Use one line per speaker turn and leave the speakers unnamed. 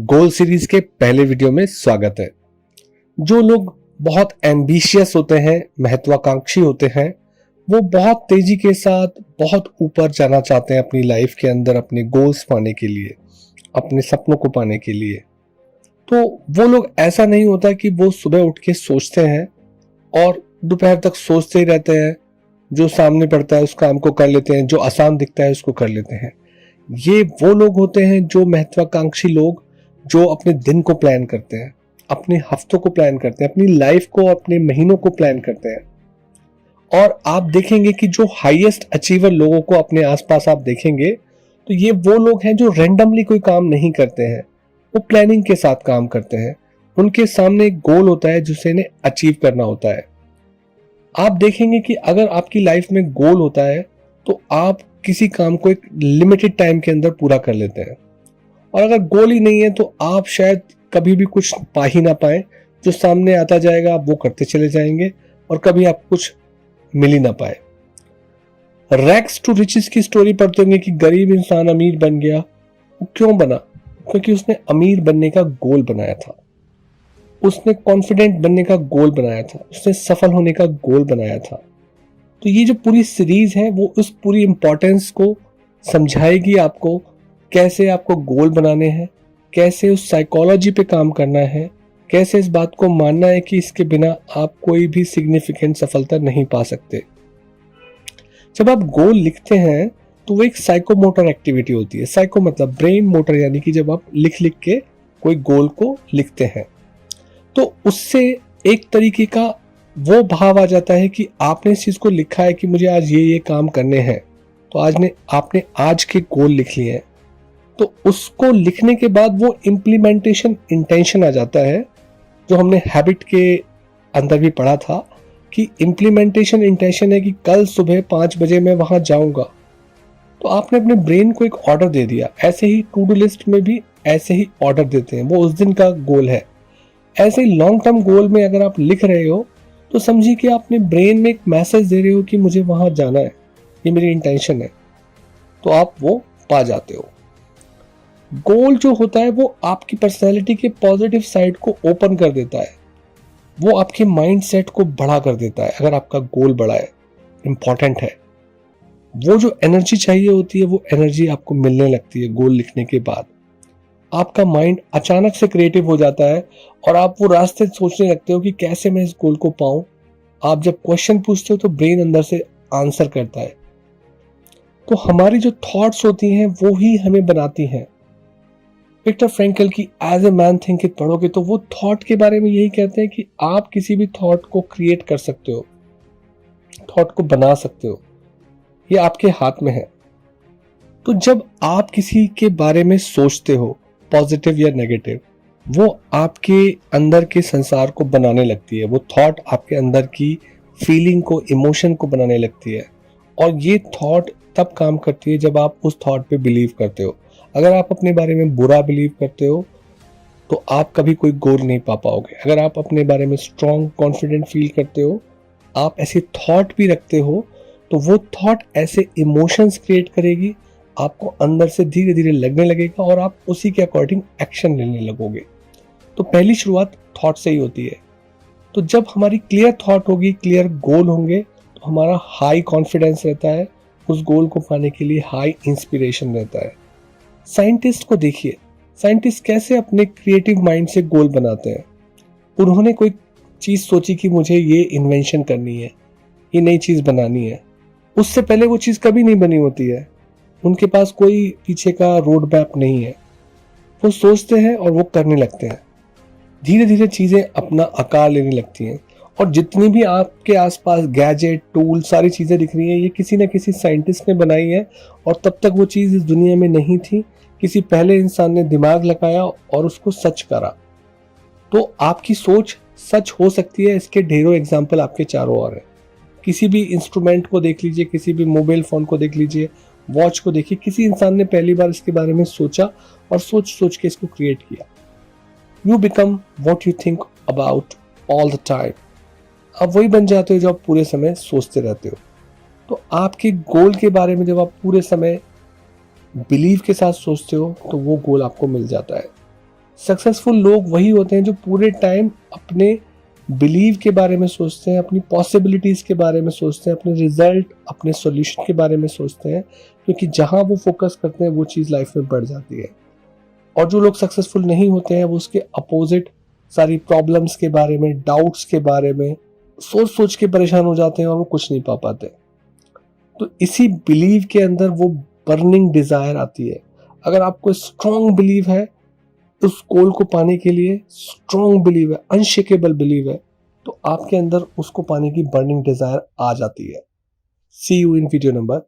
गोल series के पहले video में स्वागत है। जो लोग बहुत एम्बिशियस होते हैं, महत्वाकांक्षी होते हैं, वो बहुत तेजी के साथ बहुत ऊपर जाना चाहते हैं अपनी लाइफ के अंदर, अपने गोल्स पाने के लिए, अपने सपनों को पाने के लिए। तो वो लोग, ऐसा नहीं होता कि वो सुबह उठ के सोचते हैं और दोपहर तक सोचते ही रहते हैं, जो सामने पड़ता है उस काम को कर लेते हैं, जो आसान दिखता है उसको कर लेते हैं। ये वो लोग होते हैं जो महत्वाकांक्षी लोग, जो अपने दिन को प्लान करते हैं, अपने हफ्तों को प्लान करते हैं, अपनी लाइफ को, अपने महीनों को प्लान करते हैं। और आप देखेंगे कि जो हाईएस्ट अचीवर लोगों को अपने आसपास आप देखेंगे, तो ये वो लोग हैं जो रैंडमली कोई काम नहीं करते हैं, वो प्लानिंग के साथ काम करते हैं। उनके सामने एक गोल होता है जिसे इन्हें अचीव करना होता है। आप देखेंगे कि अगर आपकी लाइफ में गोल होता है तो आप किसी काम को एक लिमिटेड टाइम के अंदर पूरा कर लेते हैं, और अगर गोल ही नहीं है तो आप शायद कभी भी कुछ पा ही ना पाए। जो सामने आता जाएगा आप वो करते चले जाएंगे और कभी आप कुछ मिल ही ना पाए। रैग्स टू रिचेस की स्टोरी पढ़ते होंगे कि गरीब इंसान अमीर बन गया। वो क्यों बना? क्योंकि उसने अमीर बनने का गोल बनाया था, उसने कॉन्फिडेंट बनने का गोल बनाया था, उसने सफल होने का गोल बनाया था। तो ये जो पूरी सीरीज है वो उस पूरी इंपॉर्टेंस को समझाएगी आपको, कैसे आपको गोल बनाने हैं, कैसे उस साइकोलॉजी पे काम करना है, कैसे इस बात को मानना है कि इसके बिना आप कोई भी सिग्निफिकेंट सफलता नहीं पा सकते। जब आप गोल लिखते हैं तो वो एक साइकोमोटर एक्टिविटी होती है। साइको मतलब ब्रेन, मोटर यानी कि जब आप लिख लिख के कोई गोल को लिखते हैं तो उससे एक तरीके का वो भाव आ जाता है कि आपने इस चीज को लिखा है कि मुझे आज ये काम करने हैं, तो आपने आज के गोल लिख लिए हैं। तो उसको लिखने के बाद वो इम्प्लीमेंटेशन इंटेंशन आ जाता है, जो हमने हैबिट के अंदर भी पढ़ा था कि इम्प्लीमेंटेशन इंटेंशन है कि कल सुबह 5 बजे मैं वहां जाऊंगा। तो आपने अपने ब्रेन को एक ऑर्डर दे दिया। ऐसे ही टू डू लिस्ट में भी ऐसे ही ऑर्डर देते हैं, वो उस दिन का गोल है। ऐसे ही लॉन्ग टर्म गोल में अगर आप लिख रहे हो तो समझिए कि आप अपने ब्रेन में एक मैसेज दे रहे हो कि मुझे वहां जाना है, ये मेरी इंटेंशन है, तो आप वो पा जाते हो। गोल जो होता है वो आपकी पर्सनैलिटी के पॉजिटिव साइड को ओपन कर देता है, वो आपके माइंड सेट को बड़ा कर देता है। अगर आपका गोल बड़ा है, इंपॉर्टेंट है, वो जो एनर्जी चाहिए होती है वो एनर्जी आपको मिलने लगती है। गोल लिखने के बाद आपका माइंड अचानक से क्रिएटिव हो जाता है और आप वो रास्ते सोचने लगते हो कि कैसे मैं इस गोल को पाऊं। आप जब क्वेश्चन पूछते हो तो ब्रेन अंदर से आंसर करता है। तो हमारी जो थॉट्स होती हैं वो ही हमें बनाती हैं। विक्टर फ्रैंकल की as a man thinketh पढ़ोगे तो वो थॉट के बारे में यही कहते हैं कि आप किसी भी थॉट को क्रिएट कर सकते हो, थॉट को बना सकते हो, ये आपके हाथ में है। तो जब आप किसी के बारे में सोचते हो, पॉजिटिव या नेगेटिव, वो आपके अंदर के संसार को बनाने लगती है। वो थॉट आपके अंदर की फीलिंग को, इमोशन को बनाने लगती है। और ये थॉट तब काम करती है जब आप उस थॉट पे बिलीव करते हो। अगर आप अपने बारे में बुरा बिलीव करते हो तो आप कभी कोई गोल नहीं पा पाओगे। अगर आप अपने बारे में स्ट्रॉन्ग, कॉन्फिडेंट फील करते हो, आप ऐसे थॉट भी रखते हो, तो वो थॉट ऐसे इमोशंस क्रिएट करेगी, आपको अंदर से धीरे धीरे लगने लगेगा और आप उसी के अकॉर्डिंग एक्शन लेने लगोगे। तो पहली शुरुआत थॉट से ही होती है। तो जब हमारी क्लियर थॉट होगी, क्लियर गोल होंगे, तो हमारा हाई कॉन्फिडेंस रहता है, उस गोल को पाने के लिए हाई इंस्पिरेशन रहता है। साइंटिस्ट को देखिए, साइंटिस्ट कैसे अपने क्रिएटिव माइंड से गोल बनाते हैं। उन्होंने कोई चीज सोची कि मुझे ये इन्वेंशन करनी है, ये नई चीज बनानी है, उससे पहले वो चीज कभी नहीं बनी होती है। उनके पास कोई पीछे का रोड मैप नहीं है। वो सोचते हैं और वो करने लगते हैं। धीरे धीरे चीजें अपना आकार लेने लगती हैं। और जितनी भी आपके आसपास गैजेट, टूल, सारी चीजें दिख रही हैं, ये किसी न किसी साइंटिस्ट ने बनाई है। और तब तक वो चीज इस दुनिया में नहीं थी, किसी पहले इंसान ने दिमाग लगाया और उसको सच करा। तो आपकी सोच सच हो सकती है, इसके ढेरों एग्जाम्पल आपके चारों ओर है। किसी भी इंस्ट्रूमेंट को देख लीजिए, किसी भी मोबाइल फोन को देख लीजिए, वॉच को देखिए, किसी इंसान ने पहली बार इसके बारे में सोचा और सोच सोच के इसको क्रिएट किया। You become what you think about all the time. आप वही बन जाते हो जो आप पूरे समय सोचते रहते हो। तो आपके गोल के बारे में जब आप पूरे समय बिलीव के साथ सोचते हो तो वो गोल आपको मिल जाता है। सक्सेसफुल लोग वही होते हैं जो पूरे टाइम अपने बिलीव के बारे में सोचते हैं, अपनी पॉसिबिलिटीज के बारे में सोचते हैं, अपने रिजल्ट, अपने सॉल्यूशन के बारे में सोचते हैं, क्योंकि जहां वो फोकस करते हैं वो चीज लाइफ में बढ़ जाती है। और जो लोग सक्सेसफुल नहीं होते हैं वो उसके अपोजिट सारी प्रॉब्लम्स के बारे में, डाउट्स के बारे में सोच सोच के परेशान हो जाते हैं और वो कुछ नहीं पा पाते। तो इसी बिलीव के अंदर वो बर्निंग डिजायर आती है। अगर आपको स्ट्रॉन्ग बिलीव है उस गोल को पाने के लिए, स्ट्रॉन्ग बिलीव है, अनशेकेबल बिलीव है, तो आपके अंदर उसको पाने की बर्निंग डिजायर आ जाती है। सी यू इन वीडियो नंबर